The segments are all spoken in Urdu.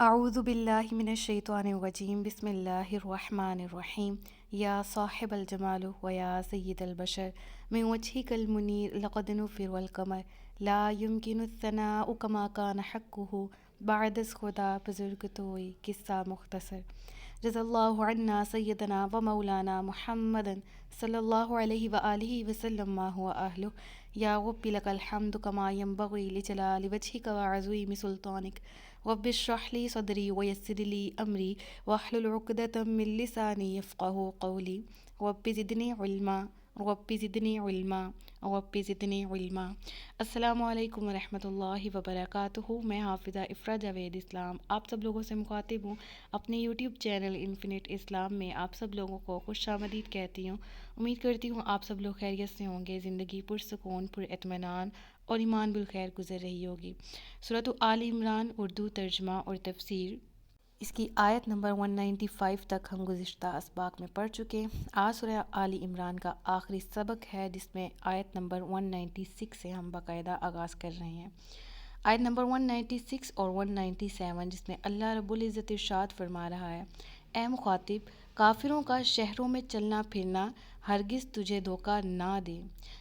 اعوذ باللہ من الشیطان الرجیم بسم اللہ الرحمن الرحیم یا صاحب الجمال و یا سید البشر من وجهک المنیر لقد نفر القمر لا يمكن الثناء كما كان حقه بعد از خدا بزرگ توئی قصہ مختصر رضی اللہ عنا سیدنا و مولانا محمد صلی اللہ علیہ وآلہ وسلم ما هو اہلہ یا رب لک الحمد کما ینبغی لجلال وجہک وعظیم سلطانک رب اشرح لی صدری ویسر لی امری واحلل عقدۃ من لسانی یفقہوا قولی رب زدنی علما رب زدنی علما رب زدنی علما۔ السلام علیکم ورحمۃ اللہ وبرکاتہ۔ میں حافظہ افرا جاوید اسلام آپ سب لوگوں سے مخاطب ہوں۔ اپنے یوٹیوب چینل انفینٹ اسلام میں آپ سب لوگوں کو خوش آمدید کہتی ہوں۔ امید کرتی ہوں آپ سب لوگ خیریت سے ہوں گے، زندگی پرسکون پر اطمینان اور ایمان بالخیر گزر رہی ہوگی۔ سورۃ آل عمران اردو ترجمہ اور تفسیر، اس کی آیت نمبر 195 تک ہم گزشتہ اسباق میں پڑھ چکے ہیں۔ آج سورہ آل عمران کا آخری سبق ہے، جس میں آیت نمبر 196 سے ہم باقاعدہ آغاز کر رہے ہیں۔ آیت نمبر 196 اور 197 جس میں اللہ رب العزت ارشاد فرما رہا ہے: اے مخاطب، کافروں کا شہروں میں چلنا پھرنا ہرگز تجھے دھوکہ نہ دے۔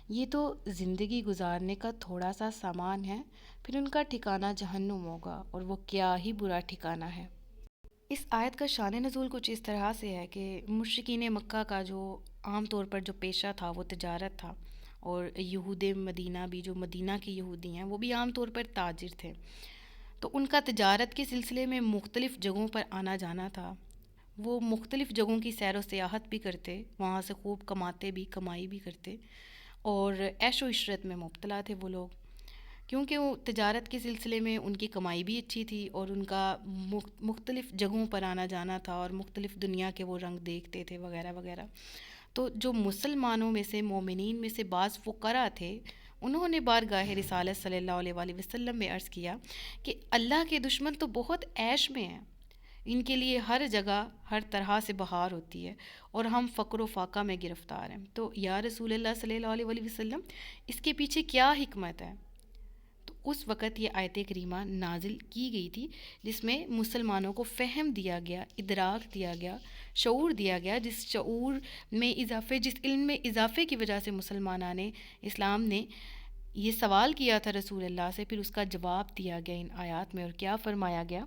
یہ تو زندگی گزارنے کا تھوڑا سا سامان ہے، پھر ان کا ٹھکانہ جہنم ہوگا، اور وہ کیا ہی برا ٹھکانہ ہے۔ اس آیت کا شان نزول کچھ اس طرح سے ہے کہ مشرکین مکہ کا جو عام طور پر جو پیشہ تھا وہ تجارت تھا، اور یہود مدینہ بھی، جو مدینہ کے یہودی ہیں، وہ بھی عام طور پر تاجر تھے۔ تو ان کا تجارت کے سلسلے میں مختلف جگہوں پر آنا جانا تھا۔ وہ مختلف جگہوں کی سیر و سیاحت بھی کرتے، وہاں سے خوب کماتے بھی، کمائی بھی کرتے، اور عیش و عشرت میں مبتلا تھے وہ لوگ، کیونکہ وہ تجارت کے سلسلے میں ان کی کمائی بھی اچھی تھی، اور ان کا مختلف جگہوں پر آنا جانا تھا، اور مختلف دنیا کے وہ رنگ دیکھتے تھے وغیرہ وغیرہ۔ تو جو مسلمانوں میں سے، مومنین میں سے بعض فقراء تھے، انہوں نے بارگاہ رسالت صلی اللہ علیہ وآلہ وسلم میں عرض کیا کہ اللہ کے دشمن تو بہت عیش میں ہیں، ان کے لیے ہر جگہ ہر طرح سے بہار ہوتی ہے، اور ہم فقر و فاقہ میں گرفتار ہیں۔ تو یا رسول اللہ صلی اللہ علیہ وآلہ وسلم، اس کے پیچھے کیا حکمت ہے؟ تو اس وقت یہ آیت کریمہ نازل کی گئی تھی، جس میں مسلمانوں کو فہم دیا گیا، ادراک دیا گیا، شعور دیا گیا، جس شعور میں اضافے، جس علم میں اضافے کی وجہ سے مسلمانان اسلام نے یہ سوال کیا تھا رسول اللہ سے، پھر اس کا جواب دیا گیا ان آیات میں۔ اور کیا فرمایا گیا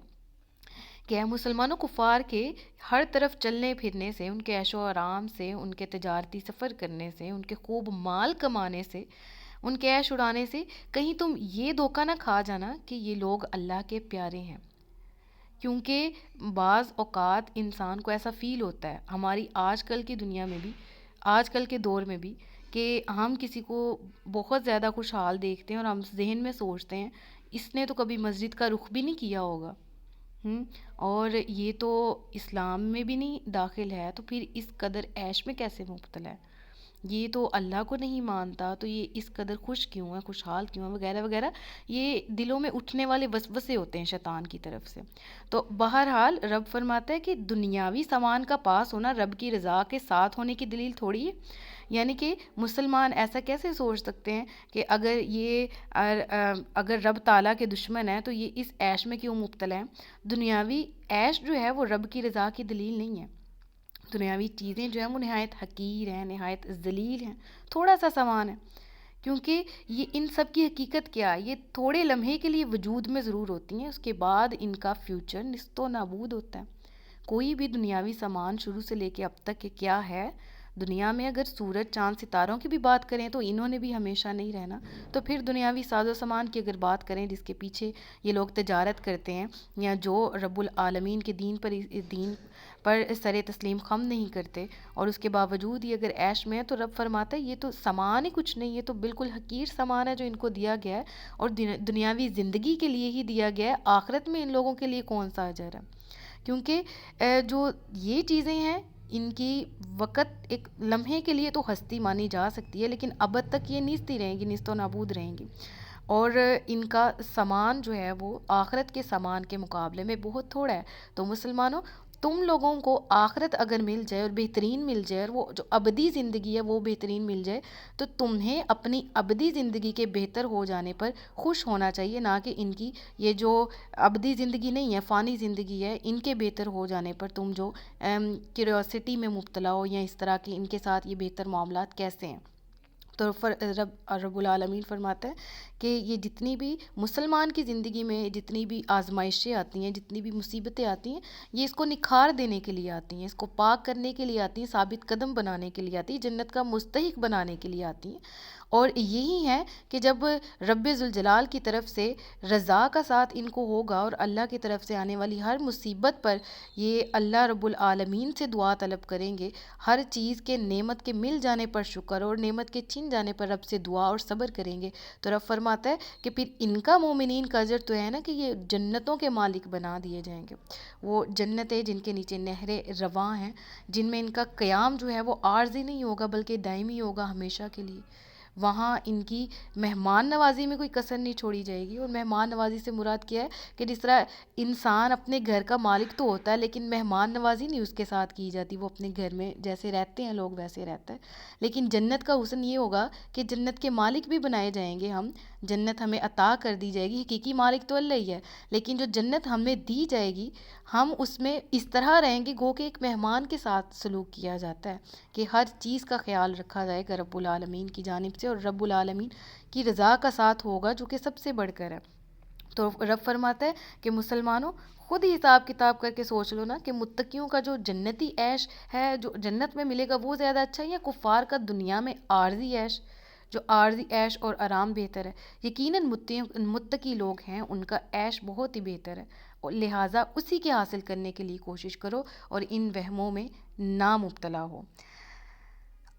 کہ مسلمانوں، کفار کے ہر طرف چلنے پھرنے سے، ان کے عیش و آرام سے، ان کے تجارتی سفر کرنے سے، ان کے خوب مال کمانے سے، ان کے عیش اڑانے سے کہیں تم یہ دھوکہ نہ کھا جانا کہ یہ لوگ اللہ کے پیارے ہیں۔ کیونکہ بعض اوقات انسان کو ایسا فیل ہوتا ہے، ہماری آج کل کی دنیا میں بھی، آج کل کے دور میں بھی، کہ ہم کسی کو بہت زیادہ خوشحال دیکھتے ہیں، اور ہم ذہن میں سوچتے ہیں اس نے تو کبھی مسجد کا رخ بھی نہیں کیا ہوگا، اور یہ تو اسلام میں بھی نہیں داخل ہے، تو پھر اس قدر عیش میں کیسے مبتلا ہے؟ یہ تو اللہ کو نہیں مانتا، تو یہ اس قدر خوش کیوں ہے، خوشحال کیوں ہے، وغیرہ وغیرہ۔ یہ دلوں میں اٹھنے والے وسوسے ہوتے ہیں شیطان کی طرف سے۔ تو بہرحال رب فرماتا ہے کہ دنیاوی سامان کا پاس ہونا رب کی رضا کے ساتھ ہونے کی دلیل تھوڑی ہے۔ یعنی کہ مسلمان ایسا کیسے سوچ سکتے ہیں کہ اگر رب تعالیٰ کے دشمن ہے تو یہ اس عیش میں کیوں مبتلا ہے؟ دنیاوی عیش جو ہے وہ رب کی رضا کی دلیل نہیں ہے۔ دنیاوی چیزیں جو ہیں وہ نہایت حقیر ہیں، نہایت ذلیل ہیں، تھوڑا سا سامان ہے، کیونکہ یہ ان سب کی حقیقت کیا ہے؟ یہ تھوڑے لمحے کے لیے وجود میں ضرور ہوتی ہیں، اس کے بعد ان کا فیوچر نیست و نابود ہوتا ہے۔ کوئی بھی دنیاوی سامان شروع سے لے کے اب تک کیا ہے دنیا میں، اگر سورج چاند ستاروں کی بھی بات کریں تو انہوں نے بھی ہمیشہ نہیں رہنا، تو پھر دنیاوی ساز و سامان کی اگر بات کریں جس کے پیچھے یہ لوگ تجارت کرتے ہیں، یا جو رب العالمین کے دین پر سر تسلیم خم نہیں کرتے، اور اس کے باوجود یہ اگر عیش میں ہے، تو رب فرماتا ہے یہ تو سامان ہی کچھ نہیں، یہ تو بالکل حقیر سامان ہے جو ان کو دیا گیا ہے، اور دنیاوی زندگی کے لیے ہی دیا گیا ہے، آخرت میں ان لوگوں کے لیے کون سا اجر ہے؟ کیونکہ جو یہ چیزیں ہیں ان کی وقت ایک لمحے کے لیے تو ہستی مانی جا سکتی ہے، لیکن ابد تک یہ نیستی رہیں گی، نیست و نابود رہیں گی، اور ان کا سامان جو ہے وہ آخرت کے سامان کے مقابلے میں بہت تھوڑا ہے۔ تو مسلمانوں، تم لوگوں کو آخرت اگر مل جائے اور بہترین مل جائے، اور وہ جو ابدی زندگی ہے وہ بہترین مل جائے، تو تمہیں اپنی ابدی زندگی کے بہتر ہو جانے پر خوش ہونا چاہیے، نہ کہ ان کی یہ جو ابدی زندگی نہیں ہے، فانی زندگی ہے، ان کے بہتر ہو جانے پر تم جو کیوریوسٹی میں مبتلا ہو، یا اس طرح کی ان کے ساتھ یہ بہتر معاملات کیسے ہیں۔ تو رب العالمین فرماتا ہے کہ یہ جتنی بھی مسلمان کی زندگی میں جتنی بھی آزمائشیں آتی ہیں، جتنی بھی مصیبتیں آتی ہیں، یہ اس کو نکھار دینے کے لیے آتی ہیں، اس کو پاک کرنے کے لیے آتی ہیں، ثابت قدم بنانے کے لیے آتی ہیں، جنت کا مستحق بنانے کے لیے آتی ہیں۔ اور یہی ہے کہ جب رب ذوالجلال کی طرف سے رضا کا ساتھ ان کو ہوگا، اور اللہ کی طرف سے آنے والی ہر مصیبت پر یہ اللہ رب العالمین سے دعا طلب کریں گے، ہر چیز کے نعمت کے مل جانے پر شکر اور نعمت کے چھن جانے پر رب سے دعا اور صبر کریں گے، تو رب فرماتا ہے کہ پھر ان کا مومنین کا اجر تو ہے نا کہ یہ جنتوں کے مالک بنا دیے جائیں گے۔ وہ جنتیں جن کے نیچے نہریں رواں ہیں، جن میں ان کا قیام جو ہے وہ عارضی نہیں ہوگا بلکہ دائمی ہوگا، ہمیشہ کے لیے۔ وہاں ان کی مہمان نوازی میں کوئی کسر نہیں چھوڑی جائے گی۔ اور مہمان نوازی سے مراد کیا ہے کہ جس طرح انسان اپنے گھر کا مالک تو ہوتا ہے، لیکن مہمان نوازی نہیں اس کے ساتھ کی جاتی، وہ اپنے گھر میں جیسے رہتے ہیں لوگ ویسے رہتا ہے۔ لیکن جنت کا حسن یہ ہوگا کہ جنت کے مالک بھی بنائے جائیں گے ہم، جنت ہمیں عطا کر دی جائے گی، حقیقی مالک تو اللہ ہی ہے، لیکن جو جنت ہمیں دی جائے گی ہم اس میں اس طرح رہیں گے گو کہ ایک مہمان کے ساتھ سلوک کیا جاتا ہے، کہ ہر چیز کا خیال رکھا جائے گا رب العالمین کی جانب سے، اور رب العالمین کی رضا کا ساتھ ہوگا جو کہ سب سے بڑھ کر ہے۔ تو رب فرماتا ہے کہ مسلمانوں خود ہی حساب کتاب کر کے سوچ لو نا کہ متقیوں کا جو جنتی عیش ہے، جو جنت میں ملے گا، وہ زیادہ اچھا ہے، یا کفار کا دنیا میں عارضی عیش، جو عارضی عیش اور آرام بہتر ہے؟ یقیناً متقی لوگ ہیں، ان کا عیش بہت ہی بہتر ہے، اور لہٰذا اسی کے حاصل کرنے کے لیے کوشش کرو اور ان وہموں میں نہ مبتلا ہو۔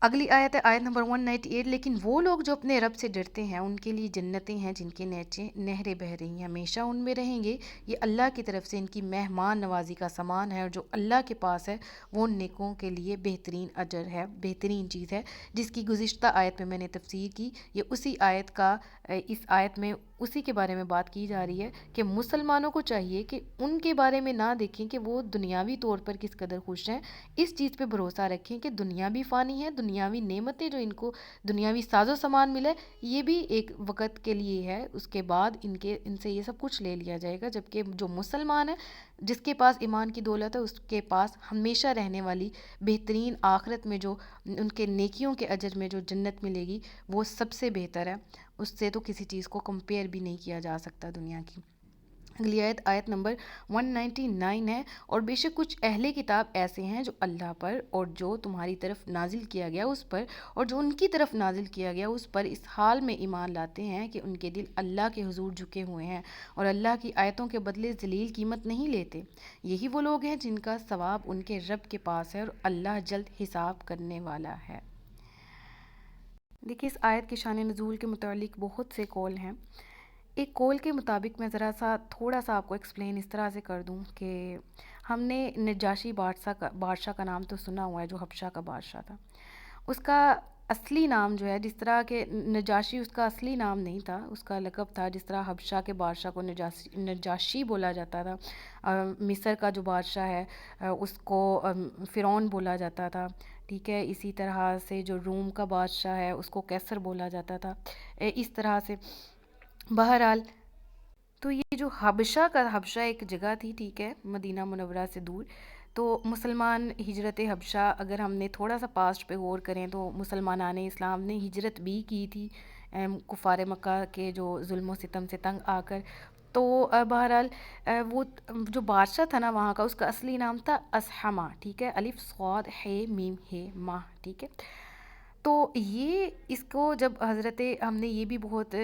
اگلی آیت ہے آیت نمبر 198، لیکن وہ لوگ جو اپنے رب سے ڈرتے ہیں ان کے لیے جنتیں ہیں جن کے نیچے نہریں بہہ رہی ہیں، ہمیشہ ان میں رہیں گے، یہ اللہ کی طرف سے ان کی مہمان نوازی کا سامان ہے، اور جو اللہ کے پاس ہے وہ نیکوں کے لیے بہترین اجر ہے، بہترین چیز ہے، جس کی گزشتہ آیت میں نے تفسیر کی۔ یہ اسی آیت کا اس آیت میں اسی کے بارے میں بات کی جا رہی ہے کہ مسلمانوں کو چاہیے کہ ان کے بارے میں نہ دیکھیں کہ وہ دنیاوی طور پر کس قدر خوش ہیں، اس چیز پہ بھروسہ رکھیں کہ دنیا بھی فانی ہے، دنیاوی نعمتیں جو ان کو دنیاوی ساز و سامان ملے یہ بھی ایک وقت کے لیے ہے، اس کے بعد ان سے یہ سب کچھ لے لیا جائے گا، جبکہ جو مسلمان ہے جس کے پاس ایمان کی دولت ہے اس کے پاس ہمیشہ رہنے والی بہترین آخرت میں جو ان کے نیکیوں کے اجر میں جو جنت ملے گی وہ سب سے بہتر ہے، اس سے تو کسی چیز کو کمپیئر بھی نہیں کیا جا سکتا دنیا کی۔ اگلی آیت آیت نمبر 199 ہے، اور بے شک کچھ اہل کتاب ایسے ہیں جو اللہ پر اور جو تمہاری طرف نازل کیا گیا اس پر اور جو ان کی طرف نازل کیا گیا اس پر اس حال میں ایمان لاتے ہیں کہ ان کے دل اللہ کے حضور جھکے ہوئے ہیں اور اللہ کی آیتوں کے بدلے ذلیل قیمت نہیں لیتے، یہی وہ لوگ ہیں جن کا ثواب ان کے رب کے پاس ہے اور اللہ جلد حساب کرنے والا ہے۔ دیکھیے اس آیت کے شان نزول کے متعلق بہت سے قول ہیں۔ ایک قول کے مطابق میں ذرا سا تھوڑا سا آپ کو ایکسپلین اس طرح سے کر دوں کہ ہم نے نجاشی بادشاہ کا نام تو سنا ہوا ہے جو حبشہ کا بادشاہ تھا، اس کا اصلی نام جو ہے، جس طرح کہ نجاشی اس کا اصلی نام نہیں تھا، اس کا لقب تھا، جس طرح حبشہ کے بادشاہ کو نجاشی بولا جاتا تھا، مصر کا جو بادشاہ ہے اس کو فرعون بولا جاتا تھا، ٹھیک ہے، اسی طرح سے جو روم کا بادشاہ ہے اس کو کیسر بولا جاتا تھا، اس طرح سے بہرحال تو یہ جو حبشہ ایک جگہ تھی، ٹھیک ہے، مدینہ منورہ سے دور، تو مسلمان ہجرت حبشہ اگر ہم نے تھوڑا سا پاسٹ پہ غور کریں تو مسلمانان اسلام نے ہجرت بھی کی تھی کفار مکہ کے جو ظلم و ستم سے تنگ آ کر، تو بہرحال وہ جو بادشاہ تھا نا وہاں کا، اس کا اصلی نام تھا اسحمہ، ٹھیک ہے، الف صاد ح میم ہ ماہ، ٹھیک ہے۔ تو یہ اس کو جب ہم نے یہ بھی بہت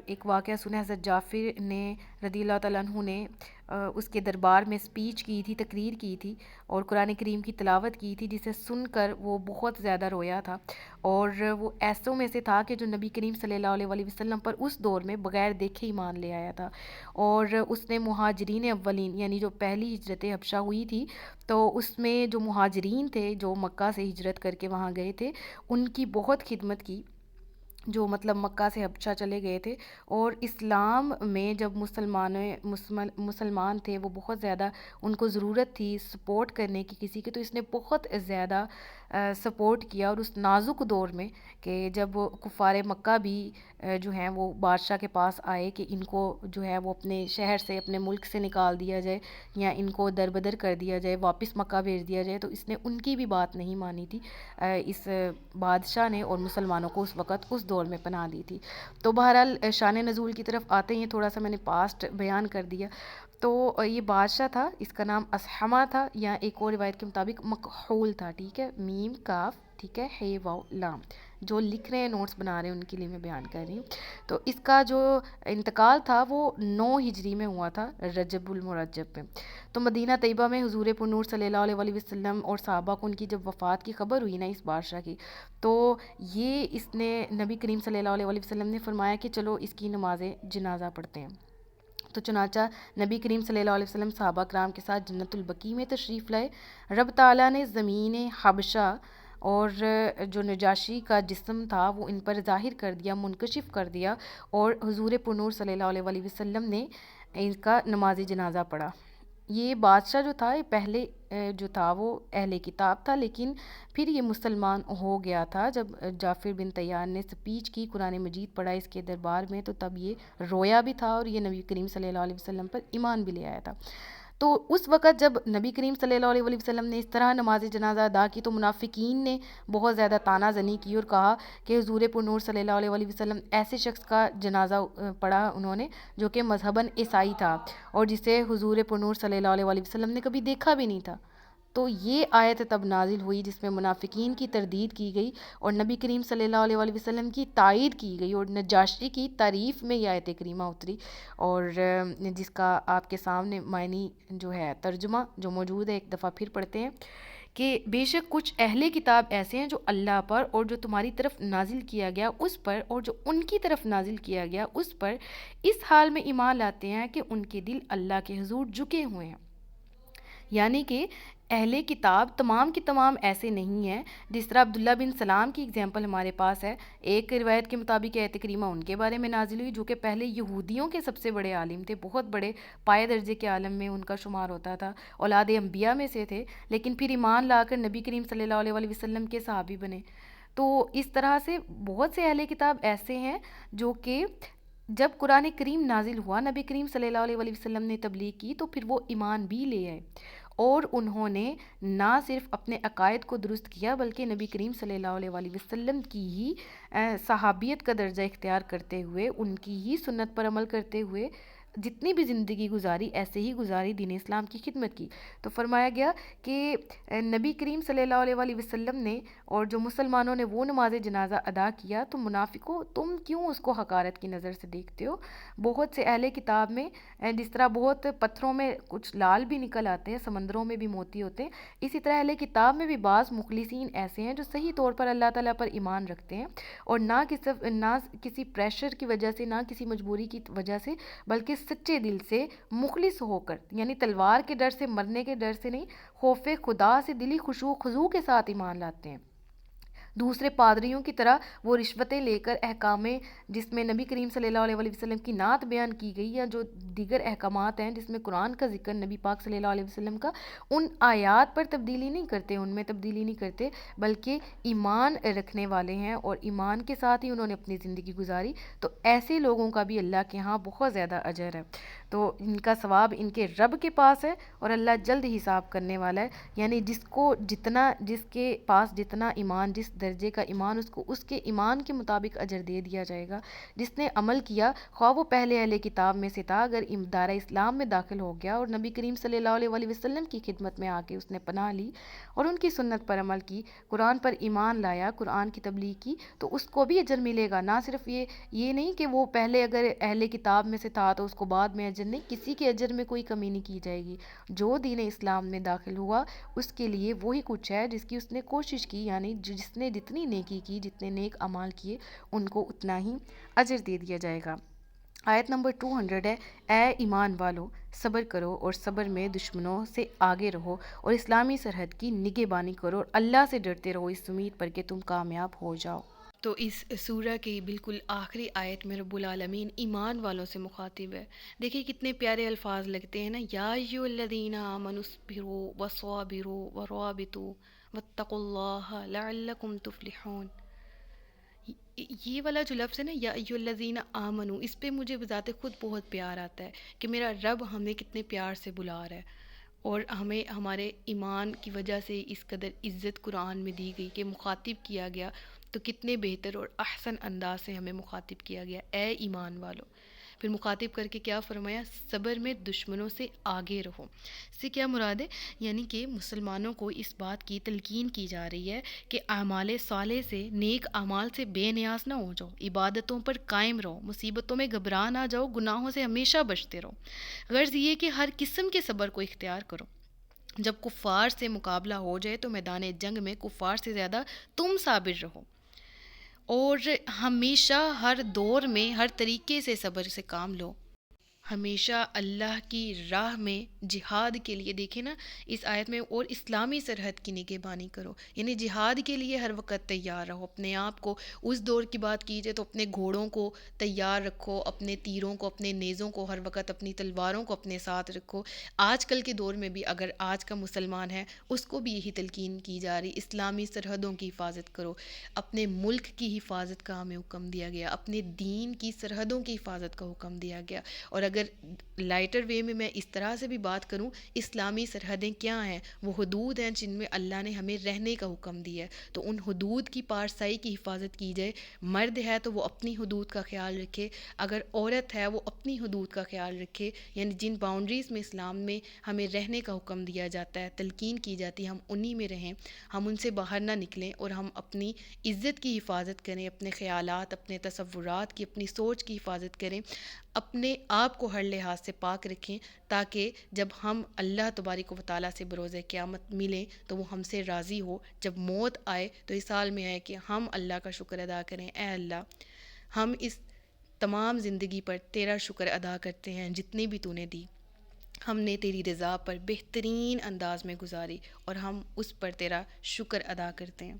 ایک واقعہ سنا، حضرت جعفر نے رضی اللہ تعالیٰ عنہ نے اس کے دربار میں اسپیچ کی تھی، تقریر کی تھی اور قرآن کریم کی تلاوت کی تھی، جسے سن کر وہ بہت زیادہ رویا تھا، اور وہ ایسوں میں سے تھا کہ جو نبی کریم صلی اللہ علیہ وآلہ وسلم پر اس دور میں بغیر دیکھے ایمان لے آیا تھا، اور اس نے مہاجرین اولین یعنی جو پہلی ہجرت حبشہ ہوئی تھی تو اس میں جو مہاجرین تھے جو مکہ سے ہجرت کر کے وہاں گئے تھے ان کی بہت خدمت کی، جو مطلب مکہ سے حبشہ چلے گئے تھے، اور اسلام میں جب مسلمان تھے، وہ بہت زیادہ ان کو ضرورت تھی سپورٹ کرنے کی کسی کی، تو اس نے بہت زیادہ سپورٹ کیا، اور اس نازک دور میں کہ جب کفار مکہ بھی جو ہیں وہ بادشاہ کے پاس آئے کہ ان کو جو ہے وہ اپنے شہر سے، اپنے ملک سے نکال دیا جائے یا ان کو دربدر کر دیا جائے، واپس مکہ بھیج دیا جائے، تو اس نے ان کی بھی بات نہیں مانی تھی اس بادشاہ نے، اور مسلمانوں کو اس وقت اس دور میں پناہ دی تھی۔ تو بہرحال شان نزول کی طرف آتے ہیں، تھوڑا سا میں نے پاسٹ بیان کر دیا۔ تو یہ بادشاہ تھا، اس کا نام اسحمہ تھا، یا ایک اور روایت کے مطابق مکحول تھا، ٹھیک ہے، میم کاف، ٹھیک ہے، ہے واو لام، جو لکھ رہے ہیں نوٹس بنا رہے ہیں ان کے لیے میں بیان کر رہی ہوں۔ تو اس کا جو انتقال تھا وہ 9 ہجری میں ہوا تھا، رجب المرجب میں۔ تو مدینہ طیبہ میں حضور پرنور صلی اللہ علیہ وسلم اور صحابہ کو ان کی جب وفات کی خبر ہوئی نا اس بادشاہ کی، تو یہ اس نے نبی کریم صلی اللہ علیہ وسلم نے فرمایا کہ چلو اس کی نماز جنازہ پڑھتے ہیں۔ تو چنانچہ نبی کریم صلی اللہ علیہ وسلم صحابہ کرام کے ساتھ جنت البقیع میں تشریف لائے۔ رب تعالیٰ نے زمین حبشہ اور جو نجاشی کا جسم تھا وہ ان پر ظاہر کر دیا، منکشف کر دیا، اور حضور پرنور صلی اللہ علیہ وسلم نے ان کا نماز جنازہ پڑھا۔ یہ بادشاہ جو تھا، یہ پہلے جو تھا وہ اہل کتاب تھا، لیکن پھر یہ مسلمان ہو گیا تھا جب جعفر بن طیار نے سپیچ کی، قرآن مجید پڑھا اس کے دربار میں، تو تب یہ رویا بھی تھا اور یہ نبی کریم صلی اللہ علیہ وسلم پر ایمان بھی لے آیا تھا۔ تو اس وقت جب نبی کریم صلی اللہ علیہ وسلم نے اس طرح نماز جنازہ ادا کی، تو منافقین نے بہت زیادہ طعنہ زنی کی اور کہا کہ حضور پرنور صلی اللہ علیہ وسلم ایسے شخص کا جنازہ پڑھا انہوں نے جو کہ مذہباً عیسائی تھا، اور جسے حضور پرنور صلی اللہ علیہ وسلم نے کبھی دیکھا بھی نہیں تھا۔ تو یہ آیت تب نازل ہوئی جس میں منافقین کی تردید کی گئی اور نبی کریم صلی اللہ علیہ وسلم کی تائید کی گئی، اور نجاشی کی تعریف میں یہ آیت کریمہ اتری، اور جس کا آپ کے سامنے معنی جو ہے ترجمہ جو موجود ہے، ایک دفعہ پھر پڑھتے ہیں کہ بے شک کچھ اہل کتاب ایسے ہیں جو اللہ پر اور جو تمہاری طرف نازل کیا گیا اس پر اور جو ان کی طرف نازل کیا گیا اس پر اس حال میں ایمان لاتے ہیں کہ ان کے دل اللہ کے حضور جھکے ہوئے ہیں۔ یعنی کہ اہل کتاب تمام کی تمام ایسے نہیں ہیں، جس طرح عبداللہ بن سلام کی اگزامپل ہمارے پاس ہے۔ ایک روایت کے مطابق آیت کریمہ ان کے بارے میں نازل ہوئی جو کہ پہلے یہودیوں کے سب سے بڑے عالم تھے، بہت بڑے پائے درجے کے عالم میں ان کا شمار ہوتا تھا، اولاد انبیاء میں سے تھے، لیکن پھر ایمان لا کر نبی کریم صلی اللہ علیہ وسلم کے صحابی بنے۔ تو اس طرح سے بہت سے اہل کتاب ایسے ہیں جو کہ جب قرآن کریم نازل ہوا، نبی کریم صلی اللہ علیہ وسلم نے تبلیغ کی، تو پھر وہ ایمان بھی لے آئے، اور انہوں نے نہ صرف اپنے عقائد کو درست کیا بلکہ نبی کریم صلی اللہ علیہ وسلم کی ہی صحابیت کا درجہ اختیار کرتے ہوئے، ان کی ہی سنت پر عمل کرتے ہوئے جتنی بھی زندگی گزاری ایسے ہی گزاری، دین اسلام کی خدمت کی۔ تو فرمایا گیا کہ نبی کریم صلی اللہ علیہ وسلم نے اور جو مسلمانوں نے وہ نماز جنازہ ادا کیا، تو منافقوں تم کیوں اس کو حقارت کی نظر سے دیکھتے ہو؟ بہت سے اہل کتاب میں جس طرح بہت پتھروں میں کچھ لال بھی نکل آتے ہیں، سمندروں میں بھی موتی ہوتے ہیں، اسی طرح اہل کتاب میں بھی بعض مخلصین ایسے ہیں جو صحیح طور پر اللہ تعالیٰ پر ایمان رکھتے ہیں، اور نہ کسی پریشر کی وجہ سے، نہ کسی مجبوری کی وجہ سے، بلکہ سچے دل سے مخلص ہو کر، یعنی تلوار کے ڈر سے، مرنے کے ڈر سے نہیں، خوف خدا سے دلی خشوع خضوع کے ساتھ ایمان لاتے ہیں۔ دوسرے پادریوں کی طرح وہ رشوتیں لے کر احکام جس میں نبی کریم صلی اللہ علیہ وسلم کی نعت بیان کی گئی، یا جو دیگر احکامات ہیں جس میں قرآن کا ذکر نبی پاک صلی اللہ علیہ وسلم کا، ان آیات پر تبدیلی نہیں کرتے، ان میں تبدیلی نہیں کرتے، بلکہ ایمان رکھنے والے ہیں اور ایمان کے ساتھ ہی انہوں نے اپنی زندگی گزاری۔ تو ایسے لوگوں کا بھی اللہ کے ہاں بہت زیادہ اجر ہے، تو ان کا ثواب ان کے رب کے پاس ہے، اور اللہ جلد حساب کرنے والا ہے۔ یعنی جس کے پاس جتنا ایمان، جس درجے کا ایمان، اس کو اس کے ایمان کے مطابق اجر دے دیا جائے گا۔ جس نے عمل کیا، خواہ وہ پہلے اہل کتاب میں سے تھا، اگر دائرہ اسلام میں داخل ہو گیا اور نبی کریم صلی اللہ علیہ وسلم کی خدمت میں آ کے اس نے پناہ لی اور ان کی سنت پر عمل کی، قرآن پر ایمان لایا، قرآن کی تبلیغ کی، تو اس کو بھی اجر ملے گا۔ نہ صرف یہ نہیں کہ وہ پہلے اگر اہل کتاب میں سے تھا تو اس کو بعد میں اجر نہیں، کسی کے اجر میں کوئی کمی نہیں کی جائے گی۔ جو دین اسلام میں داخل ہوا اس کے لیے وہی کچھ ہے جس کی اس نے کوشش کی، یعنی جس نے جتنی نیکی کی، جتنے نیک اعمال کیے، ان کو اتنا ہی اجر دے دیا جائے گا۔ آیت نمبر 200 ہے، اے ایمان والو صبر کرو اور صبر میں دشمنوں سے آگے رہو اور اسلامی سرحد کی نگہبانی کرو اور اللہ سے ڈرتے رہو اس امید پر کہ تم کامیاب ہو جاؤ۔ تو اس سورہ کی بالکل آخری آیت میں رب العالمین ایمان والوں سے مخاطب ہے. دیکھیں کتنے پیارے الفاظ لگتے ہیں نا. یا ایھا الذین آمنوا اصبروا وصابروا ورابطوا واتقوا اللہ لعلکم تفلحون. یہ والا جو لفظ ہے نا یا ایھا الذین آمنوا، اس پہ مجھے بذات خود بہت پیار آتا ہے کہ میرا رب ہمیں کتنے پیار سے بلا رہا ہے، اور ہمیں ہمارے ایمان کی وجہ سے اس قدر عزت قرآن میں دی گئی کہ مخاطب کیا گیا تو کتنے بہتر اور احسن انداز سے ہمیں مخاطب کیا گیا، اے ایمان والو. پھر مخاطب کر کے کیا فرمایا؟ صبر میں دشمنوں سے آگے رہو. اس سے کیا مراد ہے؟ یعنی کہ مسلمانوں کو اس بات کی تلقین کی جا رہی ہے کہ اعمال صالح سے، نیک اعمال سے بے نیاز نہ ہو جاؤ، عبادتوں پر قائم رہو، مصیبتوں میں گھبرا نہ جاؤ، گناہوں سے ہمیشہ بچتے رہو. غرض یہ کہ ہر قسم کے صبر کو اختیار کرو. جب کفار سے مقابلہ ہو جائے تو میدان جنگ میں کفار سے زیادہ تم صابر رہو، اور ہمیشہ ہر دور میں ہر طریقے سے صبر سے کام لو. ہمیشہ اللہ کی راہ میں جہاد کے لیے، دیکھیں نا اس آیت میں، اور اسلامی سرحد کی نگہبانی کرو، یعنی جہاد کے لیے ہر وقت تیار رہو. اپنے آپ کو، اس دور کی بات کی جائے تو اپنے گھوڑوں کو تیار رکھو، اپنے تیروں کو، اپنے نیزوں کو ہر وقت، اپنی تلواروں کو اپنے ساتھ رکھو. آج کل کے دور میں بھی اگر آج کا مسلمان ہے اس کو بھی یہی تلقین کی جا رہی، اسلامی سرحدوں کی حفاظت کرو. اپنے ملک کی حفاظت کا ہمیں حکم دیا گیا، اپنے دین کی سرحدوں کی حفاظت کا حکم دیا گیا. اور اگر لائٹر وے میں اس طرح سے بھی بات کروں، اسلامی سرحدیں کیا ہیں؟ وہ حدود ہیں جن میں اللہ نے ہمیں رہنے کا حکم دیا ہے. تو ان حدود کی پارسائی کی حفاظت کی جائے. مرد ہے تو وہ اپنی حدود کا خیال رکھے، اگر عورت ہے وہ اپنی حدود کا خیال رکھے. یعنی جن باؤنڈریز میں اسلام میں ہمیں رہنے کا حکم دیا جاتا ہے، تلقین کی جاتی ہے، ہم انہی میں رہیں، ہم ان سے باہر نہ نکلیں، اور ہم اپنی عزت کی حفاظت کریں، اپنے خیالات، اپنے تصورات کی، اپنی سوچ کی حفاظت کریں، اپنے آپ کو ہر لحاظ سے پاک رکھیں، تاکہ جب ہم اللہ تبارک و تعالیٰ سے بروز قیامت ملیں تو وہ ہم سے راضی ہو. جب موت آئے تو اس حال میں آئے کہ ہم اللہ کا شکر ادا کریں، اے اللہ ہم اس تمام زندگی پر تیرا شکر ادا کرتے ہیں، جتنی بھی تو نے دی ہم نے تیری رضا پر بہترین انداز میں گزاری، اور ہم اس پر تیرا شکر ادا کرتے ہیں.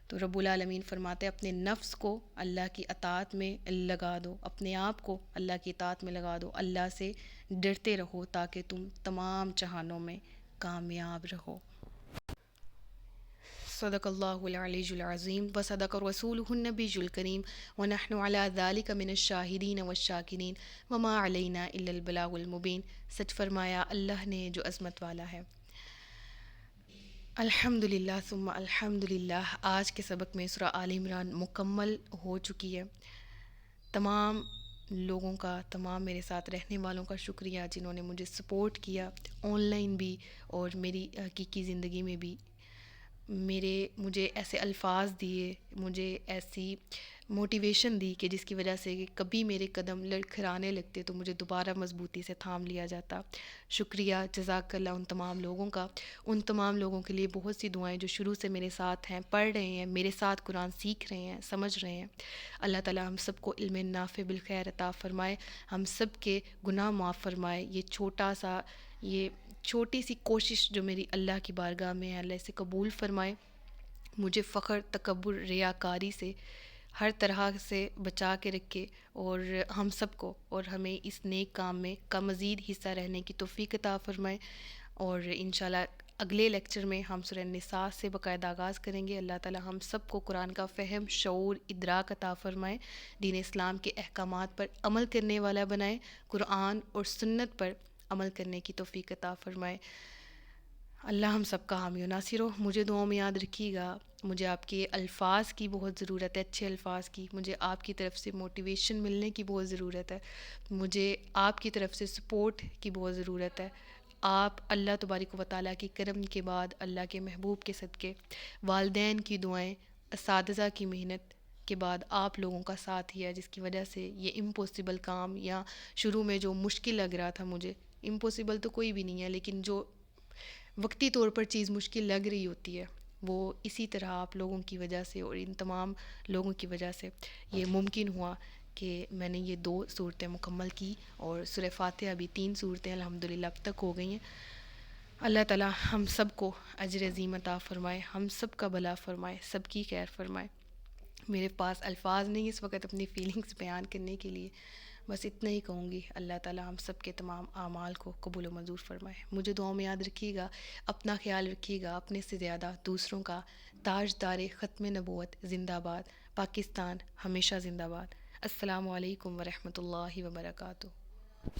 تو رب العالمین فرماتے ہیں اپنے نفس کو اللہ کی اطاعت میں لگا دو، اپنے آپ کو اللہ کی اطاعت میں لگا دو، اللہ سے ڈرتے رہو تاکہ تم تمام جہانوں میں کامیاب رہو. صدق اللہ العلی العظیم و صدق رسولہ النبی الکریم ونحن علی ذلک من الشاہدین والشاکرین وما علینا الا البلاغ المبین. سچ فرمایا اللہ نے جو عظمت والا ہے. الحمدللہ ثم الحمدللہ. آج کے سبق میں سورہ آل عمران مکمل ہو چکی ہے. تمام لوگوں کا، تمام میرے ساتھ رہنے والوں کا شکریہ جنہوں نے مجھے سپورٹ کیا، آن لائن بھی اور میری حقیقی زندگی میں بھی. مجھے ایسے الفاظ دیے، مجھے ایسی موٹیویشن دی کہ جس کی وجہ سے کبھی میرے قدم لڑکھڑانے لگتے تو مجھے دوبارہ مضبوطی سے تھام لیا جاتا. شکریہ، جزاک اللہ ان تمام لوگوں کا. ان تمام لوگوں کے لیے بہت سی دعائیں جو شروع سے میرے ساتھ ہیں، پڑھ رہے ہیں، میرے ساتھ قرآن سیکھ رہے ہیں، سمجھ رہے ہیں. اللہ تعالیٰ ہم سب کو علم نافع بالخیر عطا فرمائے، ہم سب کے گناہ معاف فرمائے. یہ چھوٹی سی کوشش جو میری اللہ کی بارگاہ میں ہے، اللہ اسے قبول فرمائے. مجھے فخر، تکبر، ریاکاری سے ہر طرح سے بچا کے رکھے، اور ہم سب کو اور ہمیں اس نیک کام میں کا مزید حصہ رہنے کی توفیق عطا فرمائے. اور انشاءاللہ اگلے لیکچر میں ہم سورہ النساء سے باقاعدہ آغاز کریں گے. اللہ تعالیٰ ہم سب کو قرآن کا فہم، شعور، ادراک عطا فرمائے، دین اسلام کے احکامات پر عمل کرنے والا بنائے، قرآن اور سنت پر عمل کرنے کی توفیق عطا فرمائے. اللہ ہم سب کا حامی و ناصر ہو. مجھے دعاؤں میں یاد رکھیے گا. مجھے آپ کے الفاظ کی بہت ضرورت ہے، اچھے الفاظ کی. مجھے آپ کی طرف سے موٹیویشن ملنے کی بہت ضرورت ہے. مجھے آپ کی طرف سے سپورٹ کی بہت ضرورت ہے. آپ اللہ تبارک و تعالیٰ کی کرم کے بعد، اللہ کے محبوب کے صدقے، والدین کی دعائیں، اساتذہ کی محنت کے بعد آپ لوگوں کا ساتھ ہی ہے جس کی وجہ سے یہ امپوسیبل کام، یا شروع میں جو مشکل لگ رہا تھا مجھے، امپوسیبل تو کوئی بھی نہیں ہے لیکن جو وقتی طور پر چیز مشکل لگ رہی ہوتی ہے، وہ اسی طرح آپ لوگوں کی وجہ سے اور ان تمام لوگوں کی وجہ سے یہ ممکن ہوا کہ میں نے یہ 2 صورتیں مکمل کی، اور سورہ فاتحہ بھی 3 صورتیں الحمدللہ اب تک ہو گئی ہیں. اللہ تعالیٰ ہم سب کو اجر عظیم عطا فرمائے، ہم سب کا بھلا فرمائے، سب کی خیر فرمائے. میرے پاس الفاظ نہیں اس وقت اپنی فیلنگز بیان کرنے کے لیے، بس اتنا ہی کہوں گی، اللہ تعالیٰ ہم سب کے تمام اعمال کو قبول و منظور فرمائے۔ مجھے دعاؤں میں یاد رکھیے گا، اپنا خیال رکھیے گا، اپنے سے زیادہ دوسروں کا۔ تاجدار ختم نبوت زندہ باد، پاکستان ہمیشہ زندہ باد۔ السلام علیکم ورحمۃ اللہ وبرکاتہ۔